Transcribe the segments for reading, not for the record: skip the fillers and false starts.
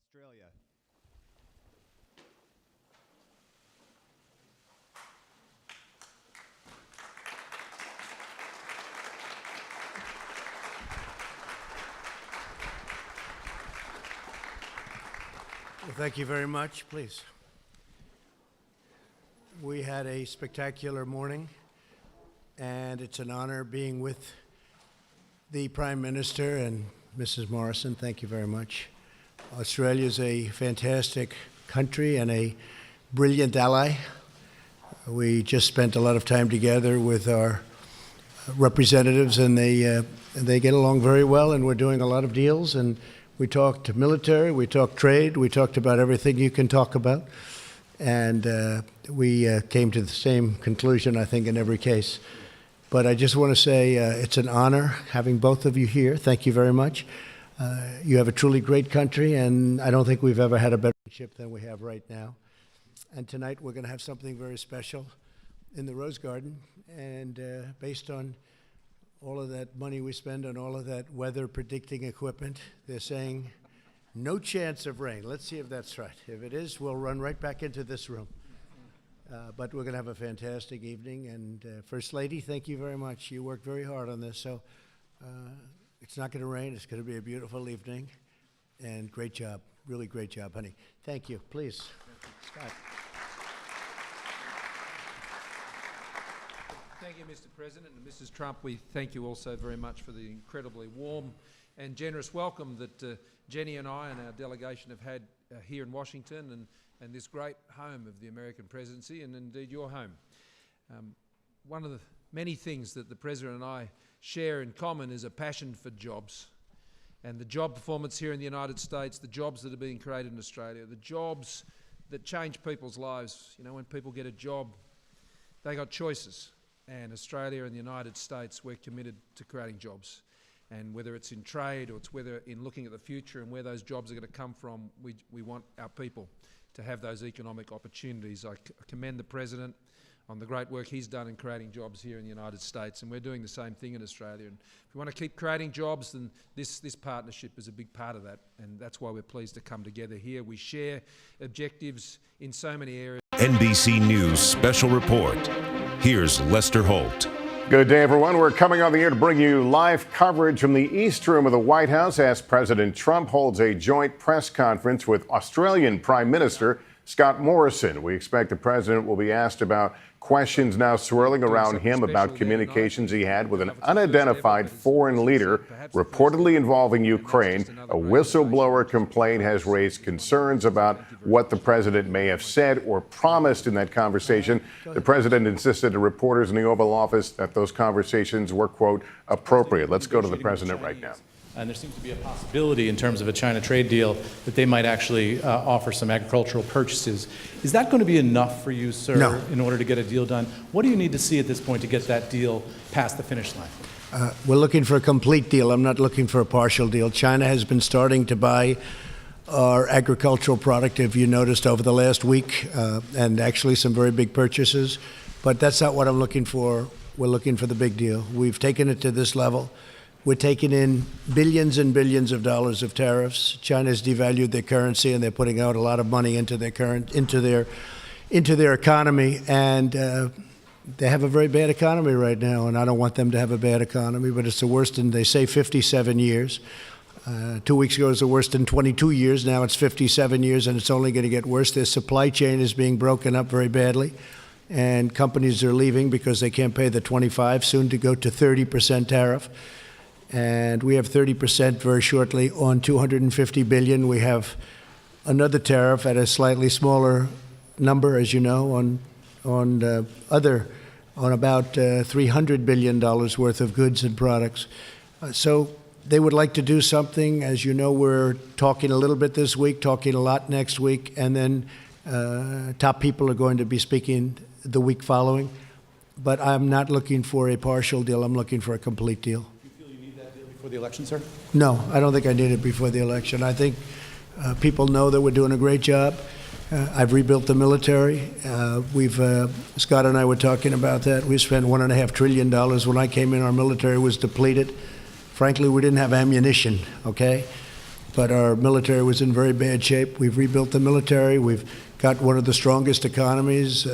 Australia. Well, thank you very much. Please. We had a spectacular morning, and it's an honor being with the Prime Minister and Mrs. Morrison. Thank you very much. Australia is a fantastic country and a brilliant ally. We just spent a lot of time together with our representatives, and they get along very well, and we're doing a lot of deals. And we talked military, we talked trade, we talked about everything you can talk about. And we came to the same conclusion, I think, in every case. But I just want to say it's an honor having both of you here. Thank you very much. You have a truly great country, and I don't think we've ever had a better relationship than we have right now. And tonight we're going to have something very special in the Rose Garden. And based on all of that money we spend on all of that weather predicting equipment, they're saying no chance of rain. Let's see if that's right. If it is, we'll run right back into this room. But we're going to have a fantastic evening. And First Lady, thank you very much. You worked very hard on this. So it's not going to rain. It's going to be a beautiful evening. And great job. Really great job, honey. Thank you. Please. Scott. Thank you, Mr. President, and Mrs. Trump. We thank you also very much for the incredibly warm and generous welcome that Jenny and I and our delegation have had here in Washington and this great home of the American presidency, and indeed your home. One of the many things that the President and I share in common is a passion for jobs, and the job performance here in the United States, the jobs that are being created in Australia, the jobs that change people's lives. You know, when people get a job, they got choices. And Australia and the United States, we're committed to creating jobs. And whether it's in trade or it's whether in looking at the future and where those jobs are going to come from, we want our people to have those economic opportunities. I commend the President on the great work he's done in creating jobs here in the United States, and we're doing the same thing in Australia. And if we want to keep creating jobs, then this partnership is a big part of that, and that's why we're pleased to come together here. We share objectives in so many areas. NBC News Special Report. Here's Lester Holt. Good day, everyone. We're coming on the air to bring you live coverage from the East Room of the White House as President Trump holds a joint press conference with Australian Prime Minister Scott Morrison. We expect the president will be asked about questions now swirling around him about communications he had with an unidentified foreign leader reportedly involving Ukraine. A whistleblower complaint has raised concerns about what the president may have said or promised in that conversation. The president insisted to reporters in the Oval Office that those conversations were, quote, appropriate. Let's go to the president right now. And there seems to be a possibility in terms of a China trade deal that they might actually offer some agricultural purchases. Is that going to be enough for you, sir, No. in order to get a deal done? What do you need to see at this point to get that deal past the finish line? We're looking for a complete deal. I'm not looking for a partial deal. China has been starting to buy our agricultural product, if you noticed, over the last week, and actually some very big purchases. But that's not what I'm looking for. We're looking for the big deal. We've taken it to this level. We're taking in billions and billions of dollars of tariffs. China's devalued their currency, and they're putting out a lot of money into their economy. And they have a very bad economy right now, and I don't want them to have a bad economy. But it's the worst in, they say, 57 years. 2 weeks ago it was the worst in 22 years. Now it's 57 years, and it's only going to get worse. Their supply chain is being broken up very badly, and companies are leaving because they can't pay the 25, soon to go to 30% tariff. And we have 30% very shortly on $250 billion. We have another tariff at a slightly smaller number, as you know, on about $300 billion worth of goods and products. So they would like to do something. As you know, we're talking a little bit this week, talking a lot next week, and then top people are going to be speaking the week following. But I'm not looking for a partial deal. I'm looking for a complete deal. Before the election, sir? No, I don't think I need it before the election. I think people know that we're doing a great job. I've rebuilt the military. Scott and I were talking about that. We spent $1.5 trillion. When I came in, our military was depleted. Frankly, we didn't have ammunition, okay? but our military was in very bad shape. We've rebuilt the military. We've got one of the strongest economies.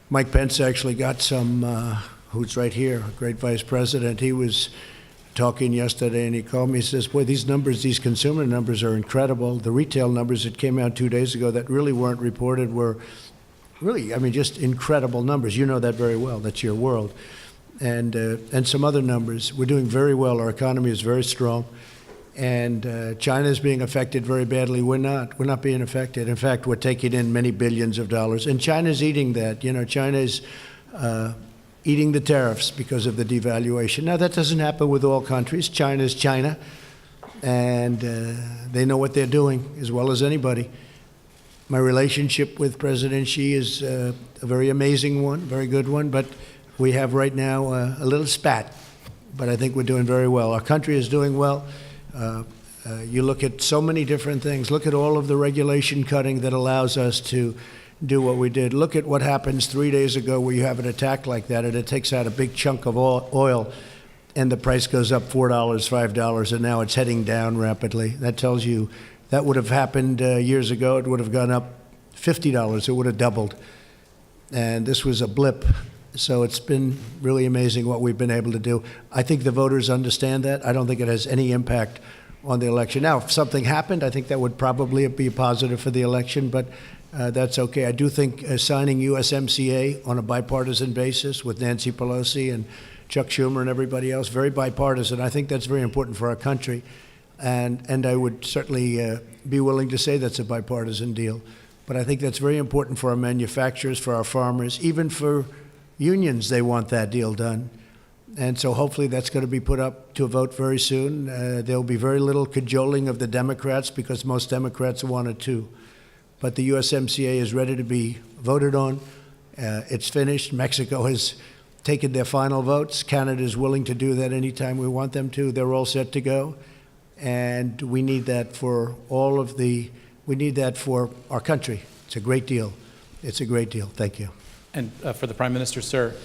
Mike Pence actually got some, who's right here, a great vice president. He was talking yesterday, and he called me. He says, boy, these numbers, these consumer numbers are incredible. The retail numbers that came out 2 days ago that really weren't reported were really, I mean, just incredible numbers. You know that very well. That's your world. And some other numbers. We're doing very well. Our economy is very strong. And China is being affected very badly. We're not. We're not being affected. In fact, we're taking in many billions of dollars. And China's eating that. You know, China's eating the tariffs because of the devaluation. Now, that doesn't happen with all countries. China's China. And they know what they're doing as well as anybody. My relationship with President Xi is a very amazing one, very good one. But we have right now a little spat. But I think we're doing very well. Our country is doing well. You look at so many different things. Look at all of the regulation cutting that allows us to do what we did. Look at what happens 3 days ago where you have an attack like that, and it takes out a big chunk of oil, and the price goes up $4, $5, and now it's heading down rapidly. That tells you that would have happened years ago. It would have gone up $50. It would have doubled. And this was a blip. So it's been really amazing what we've been able to do. I think the voters understand that. I don't think it has any impact on the election. Now, if something happened, I think that would probably be a positive for the election, but that's okay. I do think signing USMCA on a bipartisan basis with Nancy Pelosi and Chuck Schumer and everybody else, very bipartisan. I think that's very important for our country. And I would certainly be willing to say that's a bipartisan deal. But I think that's very important for our manufacturers, for our farmers, even for unions. They want that deal done. And so hopefully that's going to be put up to a vote very soon. There'll be very little cajoling of the Democrats because most Democrats want it too. But the USMCA is ready to be voted on. It's finished. Mexico has taken their final votes. Canada is willing to do that anytime we want them to. They're all set to go. And we need that for we need that for our country. It's a great deal. It's a great deal. Thank you. And for the Prime Minister, sir,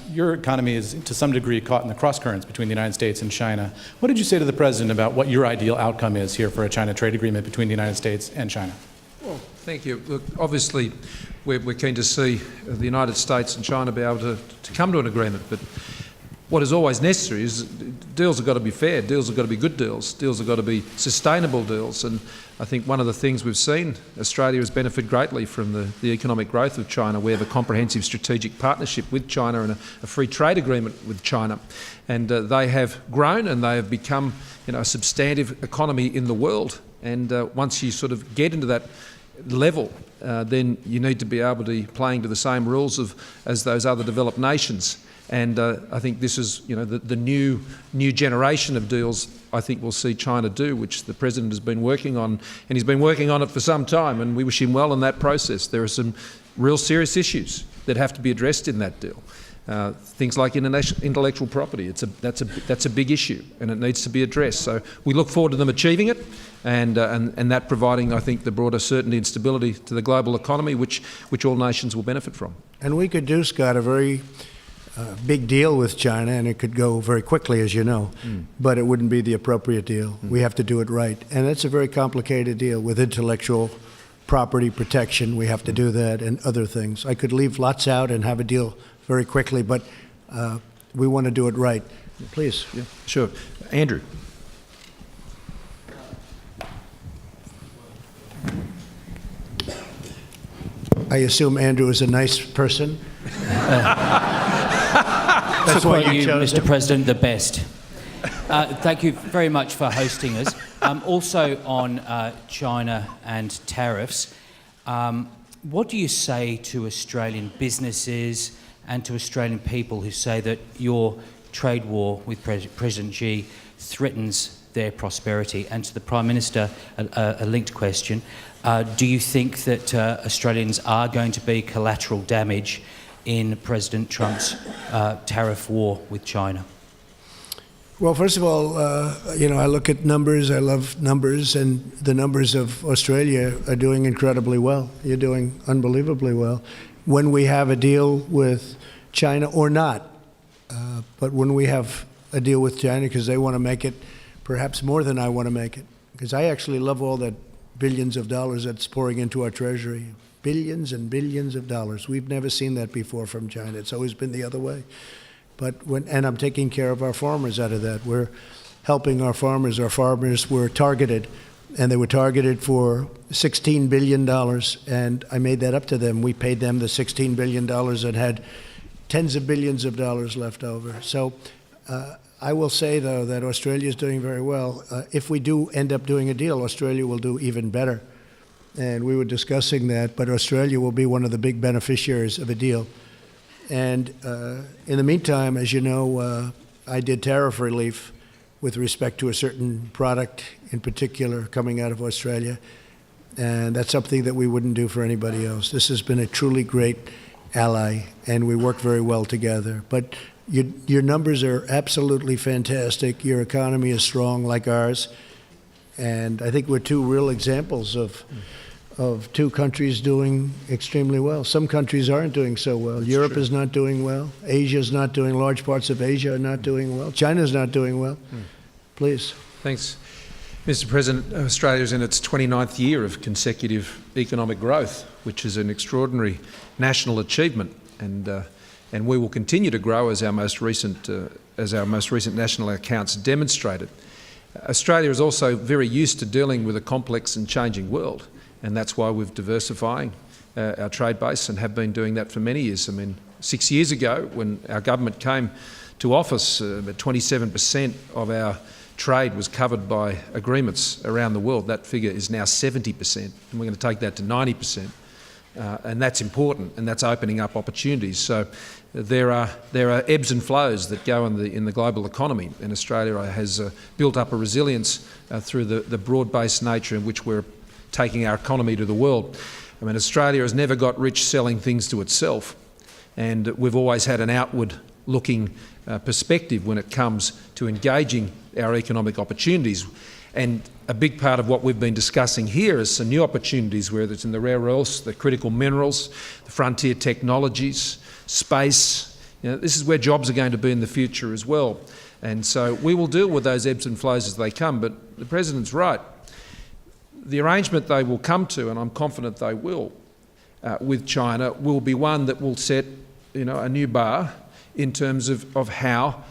your economy is to some degree caught in the cross-currents between the United States and China. What did you say to the President about what your ideal outcome is here for a China trade agreement between the United States and China? Well, thank you. Look, obviously, we're keen to see the United States and China be able to come to an agreement. But what is always necessary is deals have got to be fair, deals have got to be good deals, deals have got to be sustainable deals. And I think one of the things we've seen, Australia has benefited greatly from the economic growth of China. We have a comprehensive strategic partnership with China and a free trade agreement with China. And they have grown and they have become, you know, a substantive economy in the world. And once you sort of get into that level, then you need to be able to be playing to the same rules as those other developed nations. And I think this is, you know, the new generation of deals I think we'll see China do, which the President has been working on, and he's been working on it for some time, and we wish him well in that process. There are some real serious issues that have to be addressed in that deal. Things like intellectual property, that's a big issue, and it needs to be addressed. So we look forward to them achieving it, and that providing, I think, the broader certainty and stability to the global economy, which all nations will benefit from. And we could do, Scott, a very big deal with China, and it could go very quickly, as you know, but it wouldn't be the appropriate deal. We have to do it right. And it's a very complicated deal with intellectual property protection. We have to do that and other things. I could leave lots out and have a deal very quickly, but we want to do it right. Please. Yeah, sure. Andrew. I assume Andrew is a nice person. That's why you chose Mr. him. President, the best. Thank you very much for hosting us. Also on China and tariffs, what do you say to Australian businesses and to Australian people who say that your trade war with President Xi threatens their prosperity? And to the Prime Minister, a linked question. Do you think that Australians are going to be collateral damage in President Trump's tariff war with China? Well, first of all, you know, I look at numbers. I love numbers, and the numbers of Australia are doing incredibly well. You're doing unbelievably well. When we have a deal with China or not, but when we have a deal with China, because they want to make it perhaps more than I want to make it, because I actually love all that billions of dollars that's pouring into our treasury. Billions and billions of dollars. We've never seen that before from China. It's always been the other way. And I'm taking care of our farmers out of that. We're helping our farmers. Our farmers were targeted, and they were targeted for $16 billion, and I made that up to them. We paid them the $16 billion and had tens of billions of dollars left over. So I will say, though, that Australia is doing very well. If we do end up doing a deal, Australia will do even better. And we were discussing that, but Australia will be one of the big beneficiaries of a deal. And in the meantime, as you know, I did tariff relief with respect to a certain product in particular coming out of Australia. And that's something that we wouldn't do for anybody else. This has been a truly great ally, and we work very well together. But your numbers are absolutely fantastic. Your economy is strong like ours. And I think we're two real examples of two countries doing extremely well. Some countries aren't doing so well. Europe is not doing well. Asia is not doing. Large parts of Asia are not doing well. China's not doing well. Please. Thanks. Mr. President, Australia is in its 29th year of consecutive economic growth, which is an extraordinary national achievement, and we will continue to grow as our most recent national accounts demonstrated. Australia is also very used to dealing with a complex and changing world, and that's why we're diversifying our trade base and have been doing that for many years. I mean, 6 years ago, when our government came to office, 27% of our trade was covered by agreements around the world. That figure is now 70%, and we're going to take that to 90%. And that's important, and that's opening up opportunities. So there are ebbs and flows that go in the global economy, and Australia has built up a resilience through the broad-based nature in which we're taking our economy to the world. I mean, Australia has never got rich selling things to itself, and we've always had an outward-looking perspective when it comes to engaging our economic opportunities. And a big part of what we've been discussing here is some new opportunities, whether it's in the rare earths, the critical minerals, the frontier technologies, space. You know, this is where jobs are going to be in the future as well. And so we will deal with those ebbs and flows as they come. But the President's right. The arrangement they will come to, and I'm confident they will, with China, will be one that will set, a new bar in terms of how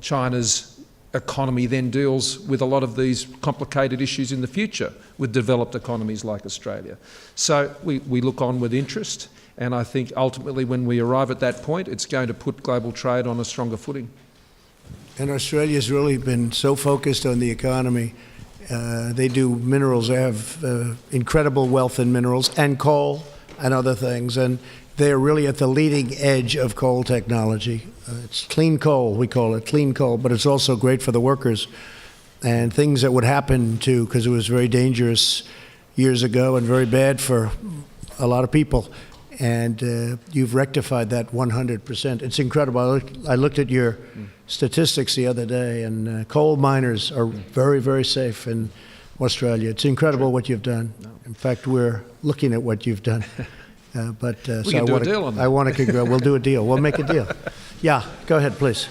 China's economy then deals with a lot of these complicated issues in the future with developed economies like Australia. So we look on with interest, and I think ultimately when we arrive at that point, it's going to put global trade on a stronger footing. And Australia's really been so focused on the economy. They do minerals. They have incredible wealth in minerals and coal and other things. And they're really at the leading edge of coal technology. It's clean coal, we call it clean coal, but it's also great for the workers. And things that would happen because it was very dangerous years ago and very bad for a lot of people. And you've rectified that 100%. It's incredible. I looked at your statistics the other day, and coal miners are very, very safe in Australia. It's incredible what you've done. In fact, we're looking at what you've done. We can do a deal on that. I want to. We'll do a deal. We'll make a deal. Yeah, go ahead, please.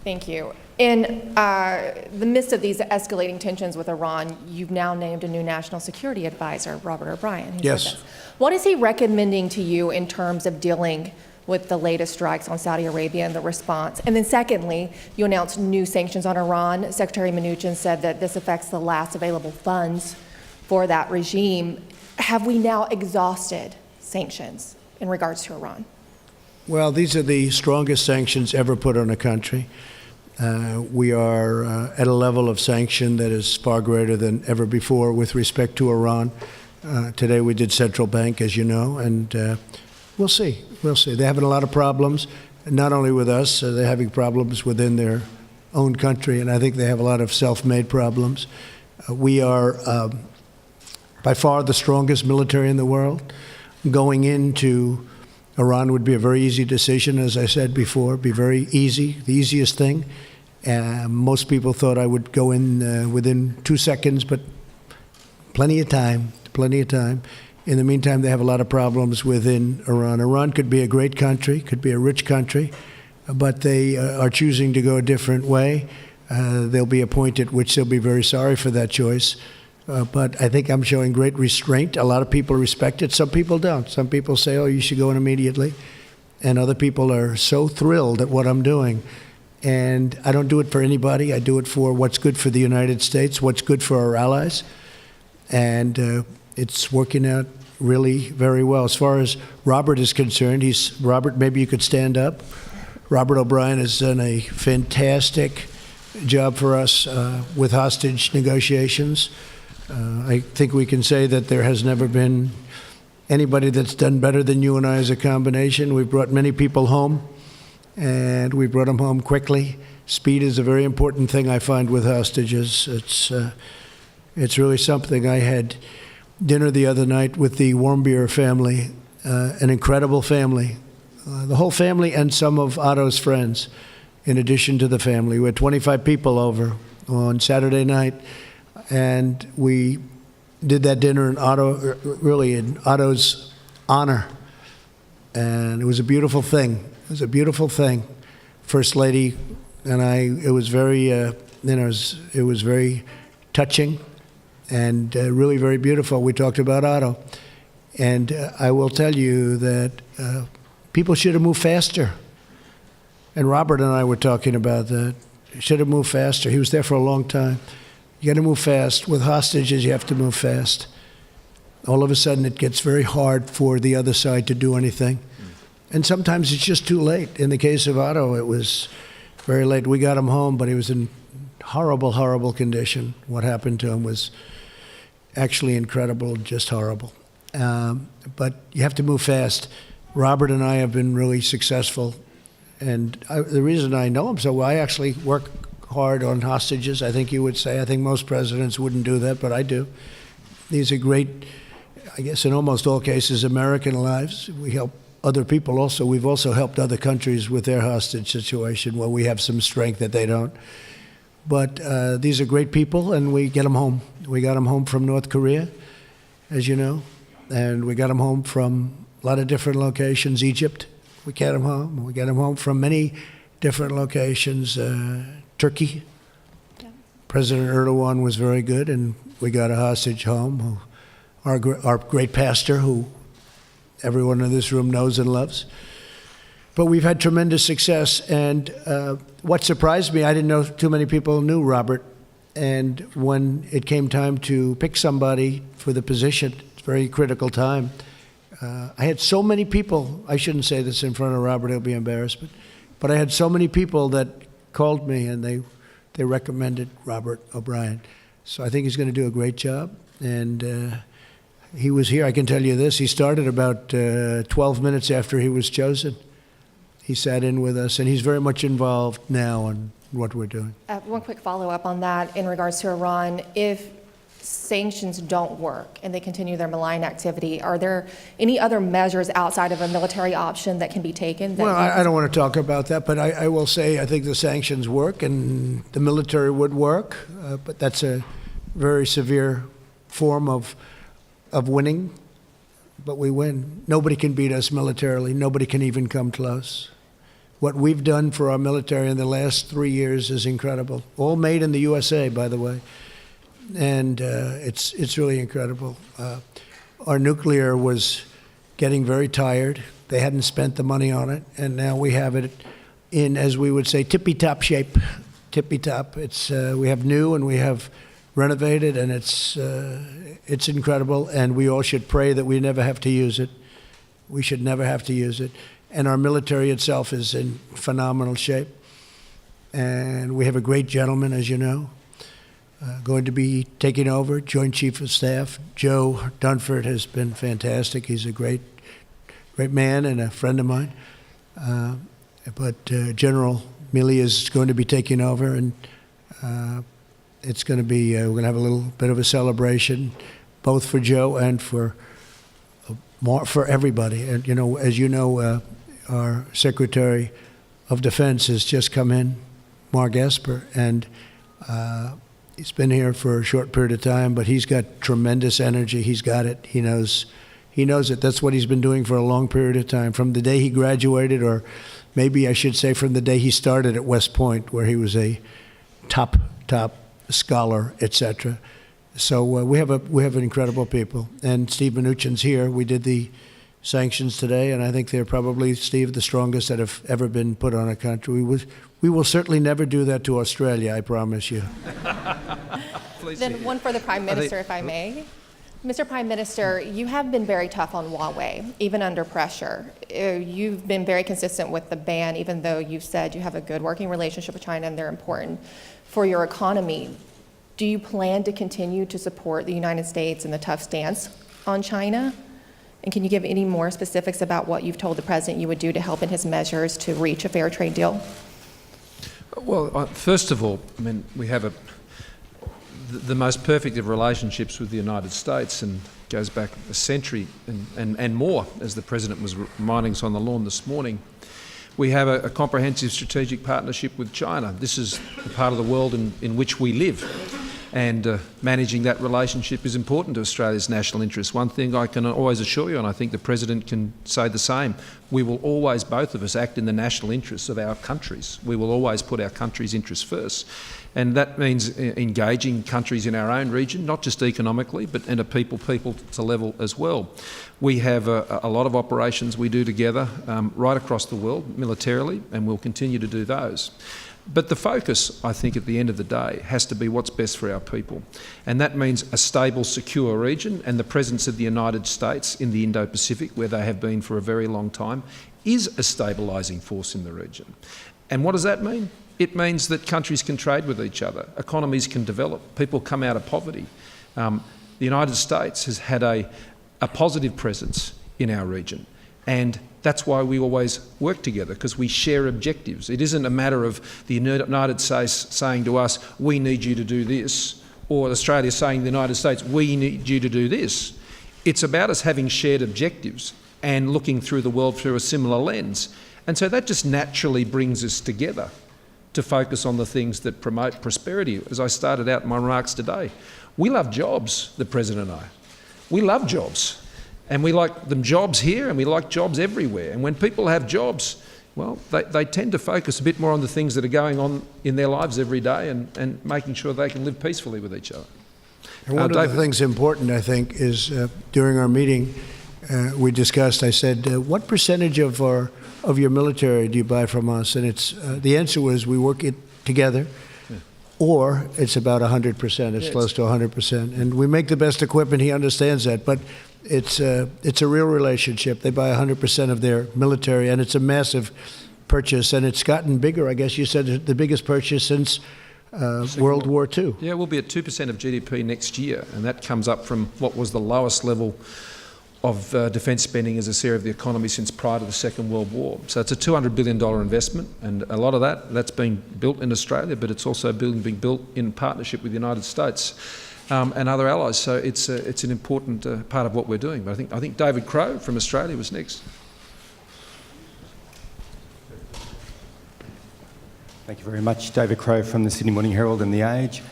Thank you. In the midst of these escalating tensions with Iran, you've now named a new national security advisor, Robert O'Brien. Yes. What is he recommending to you in terms of dealing with the latest strikes on Saudi Arabia and the response? And then secondly, you announced new sanctions on Iran. Secretary Mnuchin said that this affects the last available funds for that regime. Have we now exhausted sanctions in regards to Iran? Well, these are the strongest sanctions ever put on a country. We are at a level of sanction that is far greater than ever before with respect to Iran. Today we did central bank, as you know, and we'll see. We'll see. They're having a lot of problems, not only with us, they're having problems within their own country, and I think they have a lot of self-made problems. We are by far the strongest military in the world. Going into Iran would be a very easy decision, as I said before, be very easy, the easiest thing. Most people thought I would go in within 2 seconds, but plenty of time. In the meantime, they have a lot of problems within Iran. Iran could be a great country, could be a rich country, but they are choosing to go a different way. they'll be appointed, which they'll be very sorry for that choice. But I think I'm showing great restraint. A lot of people respect it. Some people don't. Some people say, oh, you should go in immediately. And other people are so thrilled at what I'm doing. And I don't do it for anybody. I do it for what's good for the United States, what's good for our allies. And it's working out really very well. As far as Robert is concerned, Robert, maybe you could stand up. Robert O'Brien has done a fantastic job for us with hostage negotiations. I think we can say that there has never been anybody that's done better than you and I as a combination. We've brought many people home, and we brought them home quickly. Speed is a very important thing I find with hostages. It's really something. I had dinner the other night with the Warmbier family, an incredible family. The whole family and some of Otto's friends, in addition to the family. We had 25 people over on Saturday night, and we did that dinner in Otto's honor. And it was a beautiful thing. It was a beautiful thing. First Lady and it was very, it was very touching and really very beautiful. We talked about Otto. And I will tell you that people should have moved faster. And Robert and I were talking about that. He should have moved faster. He was there for a long time. You got to move fast. With hostages, you have to move fast. All of a sudden, it gets very hard for the other side to do anything. And sometimes it's just too late. In the case of Otto, it was very late. We got him home, but he was in horrible, horrible condition. What happened to him was actually incredible, just horrible. But you have to move fast. Robert and I have been really successful. And the reason I know him so well, I actually work hard on hostages, I think you would say. I think most presidents wouldn't do that, but I do. These are great, I guess in almost all cases, American lives. We help other people also. We've also helped other countries with their hostage situation where we have some strength that they don't. But these are great people, and we get them home. We got them home from North Korea, as you know, and we got them home from a lot of different locations. Egypt, we get them home. We get them home from many different locations. Turkey. Yeah. President Erdogan was very good, and we got a hostage home. Our great pastor, who everyone in this room knows and loves. But we've had tremendous success, and what surprised me, I didn't know too many people knew Robert, and when it came time to pick somebody for the position, it's a very critical time, I had so many people, I shouldn't say this in front of Robert, he'll be embarrassed, but I had so many people that called me, and they recommended Robert O'Brien. So I think he's going to do a great job. And he was here, I can tell you this, he started about 12 minutes after he was chosen. He sat in with us, and he's very much involved now in what we're doing. One quick follow-up on that in regards to Iran. If sanctions don't work and they continue their malign activity, are there any other measures outside of a military option that can be taken? Well, I don't want to talk about that, but I will say I think the sanctions work and the military would work, but that's a very severe form of winning, but we win. Nobody can beat us militarily. Nobody can even come close. What we've done for our military in the last 3 years is incredible. All made in the USA, by the way. And it's really incredible. Our nuclear was getting very tired. They hadn't spent the money on it, and now we have it in, as we would say, tippy-top shape. Tippy-top. It's we have new and we have renovated, and it's incredible. And we all should pray that we never have to use it. We should never have to use it. And our military itself is in phenomenal shape. And we have a great gentleman, as you know, going to be taking over, Joint Chief of Staff. Joe Dunford has been fantastic. He's a great man and a friend of mine. But General Milley is going to be taking over, and it's going to be, we're going to have a little bit of a celebration, both for Joe and for everybody. And, you know, as you know, our Secretary of Defense has just come in, Mark Esper, and he's been here for a short period of time, but he's got tremendous energy. He's got it. He knows it. That's what he's been doing for a long period of time, from the day he graduated, or maybe I should say from the day he started at West Point, where he was a top scholar, etc. So we have an incredible people. And Steve Mnuchin's here. We did the sanctions today, and I think they're probably, Steve, the strongest that have ever been put on a country. We will certainly never do that to Australia, I promise you. Then one for the Prime Minister, if I may. Mr. Prime Minister, you have been very tough on Huawei, even under pressure. You've been very consistent with the ban, even though you've said you have a good working relationship with China and they're important for your economy. Do you plan to continue to support the United States in the tough stance on China? And can you give any more specifics about what you've told the President you would do to help in his measures to reach a fair trade deal? Well, first of all, I mean, we have the most perfect of relationships with the United States, and goes back a century and more, as the President was reminding us on the lawn this morning. We have a comprehensive strategic partnership with China. This is the part of the world in which we live, and managing that relationship is important to Australia's national interests. One thing I can always assure you, and I think the President can say the same, we will always, both of us, act in the national interests of our countries. We will always put our country's interests first. And that means engaging countries in our own region, not just economically, but at a people to level as well. We have a lot of operations we do together right across the world militarily, and we'll continue to do those. But the focus, I think, at the end of the day, has to be what's best for our people. And that means a stable, secure region, and the presence of the United States in the Indo-Pacific, where they have been for a very long time, is a stabilising force in the region. And what does that mean? It means that countries can trade with each other, economies can develop, people come out of poverty. The United States has had a positive presence in our region, and that's why we always work together, because we share objectives. It isn't a matter of the United States saying to us, we need you to do this, or Australia saying to the United States, we need you to do this. It's about us having shared objectives and looking through the world through a similar lens. And so that just naturally brings us together to focus on the things that promote prosperity. As I started out in my remarks today, we love jobs, the President and I. We love jobs. And we like them jobs here, and we like jobs everywhere. And when people have jobs, well, they tend to focus a bit more on the things that are going on in their lives every day, and making sure they can live peacefully with each other. And one of the things important, I think, is during our meeting, we discussed, I said, what percentage of your military do you buy from us? And it's the answer was we work it together, or it's about 100%. It's close to 100%. And we make the best equipment. He understands that. But it's a real relationship. They buy 100% of their military, and it's a massive purchase. And it's gotten bigger. I guess you said the biggest purchase since World War II. Yeah, we'll be at 2% of GDP next year, and that comes up from what was the lowest level of defence spending as a share of the economy since prior to the Second World War. So it's a $200 billion investment, and a lot of that's being built in Australia, but it's also being built in partnership with the United States and other allies. So it's an important part of what we're doing. But I think David Crowe from Australia was next. Thank you very much. David Crowe from the Sydney Morning Herald and The Age.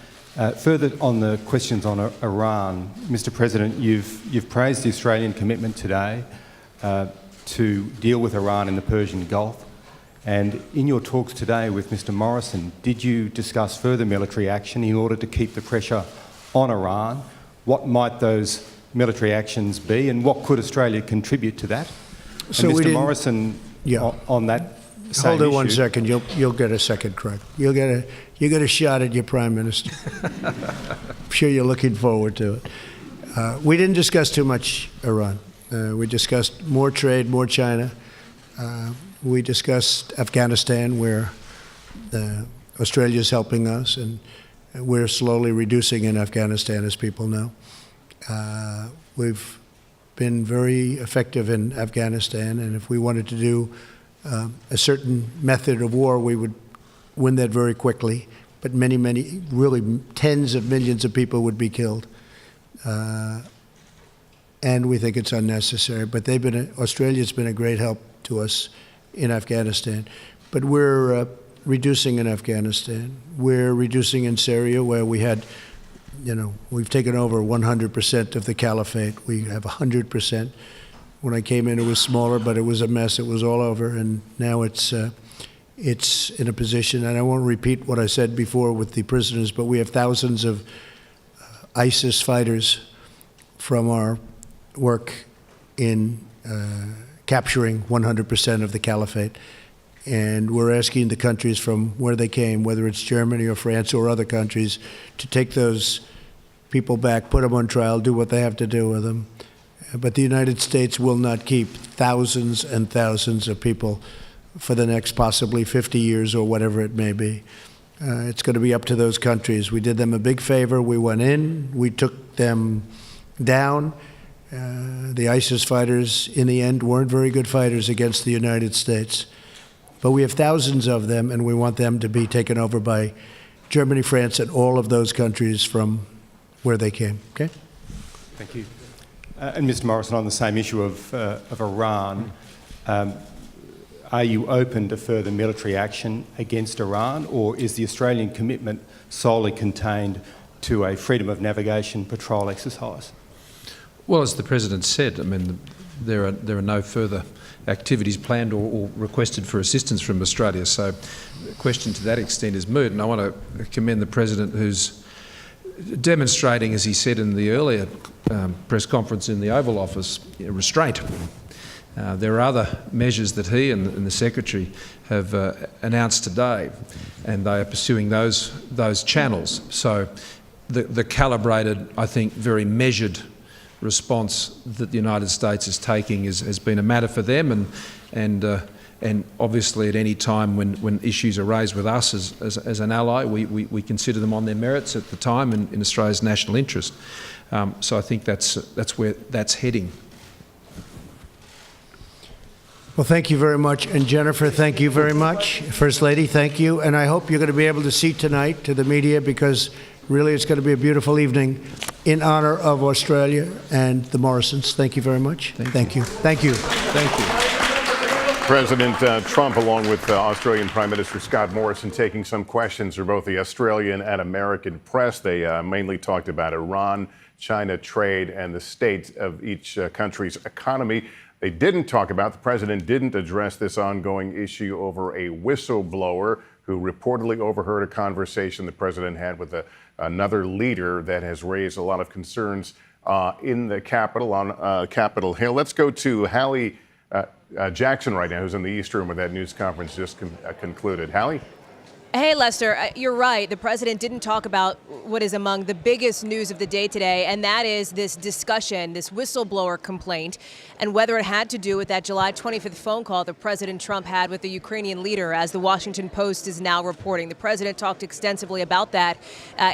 Further on the questions on Iran, Mr. President, you've praised the Australian commitment today to deal with Iran in the Persian Gulf. And in your talks today with Mr. Morrison, did you discuss further military action in order to keep the pressure on Iran? What might those military actions be, and what could Australia contribute to that? So and Mr. Morrison, on that same Hold it issue, 1 second. You'll get a second, Craig. You get a shot at your Prime Minister. I'm sure you're looking forward to it. We didn't discuss too much Iran. We discussed more trade, more China. We discussed Afghanistan, where Australia is helping us, and we're slowly reducing in Afghanistan, as people know. We've been very effective in Afghanistan, and if we wanted to do a certain method of war, we would win that very quickly. But many, really tens of millions of people would be killed. And we think it's unnecessary. But Australia's been a great help to us in Afghanistan. But we're reducing in Afghanistan. We're reducing in Syria, where we had, we've taken over 100% of the caliphate. We have 100%. When I came in, it was smaller, but it was a mess. It was all over, and now it's it's in a position, and I won't repeat what I said before with the prisoners, but we have thousands of ISIS fighters from our work in capturing 100% of the caliphate. And we're asking the countries from where they came, whether it's Germany or France or other countries, to take those people back, put them on trial, do what they have to do with them. But the United States will not keep thousands and thousands of people for the next possibly 50 years or whatever it may be. It's going to be up to those countries. We did them a big favor. We went in, we took them down. The ISIS fighters, in the end, weren't very good fighters against the United States. But we have thousands of them, and we want them to be taken over by Germany, France, and all of those countries from where they came. Okay? Thank you. And Mr. Morrison, on the same issue of Iran, are you open to further military action against Iran, or is the Australian commitment solely contained to a freedom of navigation patrol exercise? Well, as the President said, I mean, there are no further activities planned or requested for assistance from Australia. So the question to that extent is moot. And I want to commend the President, who's demonstrating, as he said in the earlier press conference in the Oval Office, restraint. There are other measures that he and the Secretary have announced today, and they are pursuing those channels. So the calibrated, I think, very measured response that the United States is taking has been a matter for them, and obviously at any time when issues are raised with us as an ally, we consider them on their merits at the time and in Australia's national interest. So I think that's where that's heading. Well, thank you very much. And Jennifer, thank you very much. First Lady, thank you. And I hope you're going to be able to see tonight to the media, because really it's going to be a beautiful evening in honor of Australia and the Morrisons. Thank you very much. Thank you. Thank you. Thank you. President Trump, along with Australian Prime Minister Scott Morrison, taking some questions for both the Australian and American press. They mainly talked about Iran, China trade, and the state of each country's economy. The president didn't address this ongoing issue over a whistleblower who reportedly overheard a conversation the president had with another leader that has raised a lot of concerns in the Capitol, on Capitol Hill. Let's go to Hallie Jackson right now, who's in the East Room where that news conference just concluded. Hallie? Hey, Lester, you're right. The president didn't talk about what is among the biggest news of the day today, and that is this discussion, this whistleblower complaint, and whether it had to do with that July 25th phone call that President Trump had with the Ukrainian leader, as the Washington Post is now reporting. The president talked extensively about that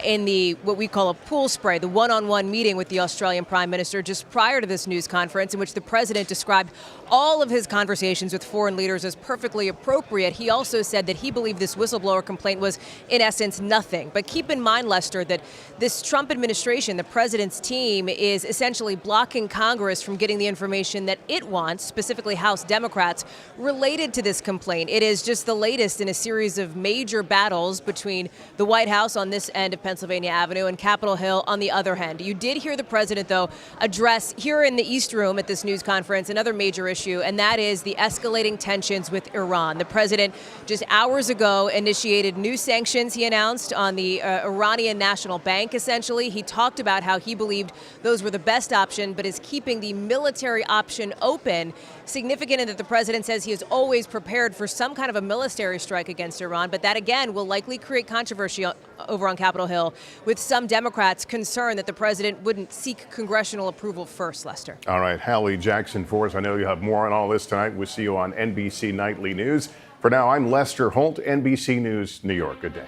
in the what we call a pool spray, the one-on-one meeting with the Australian Prime Minister just prior to this news conference, in which the president described all of his conversations with foreign leaders as perfectly appropriate. He also said that he believed this whistleblower complaint was, in essence, nothing. But keep in mind, Lester, that this Trump administration, the president's team, is essentially blocking Congress from getting the information that it wants, specifically House Democrats, related to this complaint. It is just the latest in a series of major battles between the White House on this end of Pennsylvania Avenue and Capitol Hill on the other hand. You did hear the president, though, address here in the East Room at this news conference another major issue, and that is the escalating tensions with Iran. The president just hours ago initiated new sanctions, he announced, on the Iranian National Bank, essentially. He talked about how he believed those were the best option, but is keeping the military option open. Significant in that the president says he is always prepared for some kind of a military strike against Iran, but that, again, will likely create controversy over on Capitol Hill, with some Democrats concerned that the president wouldn't seek congressional approval first, Lester. All right, Hallie Jackson for us. I know you have more on all this tonight. We'll see you on NBC Nightly News. For now, I'm Lester Holt, NBC News, New York. Good day.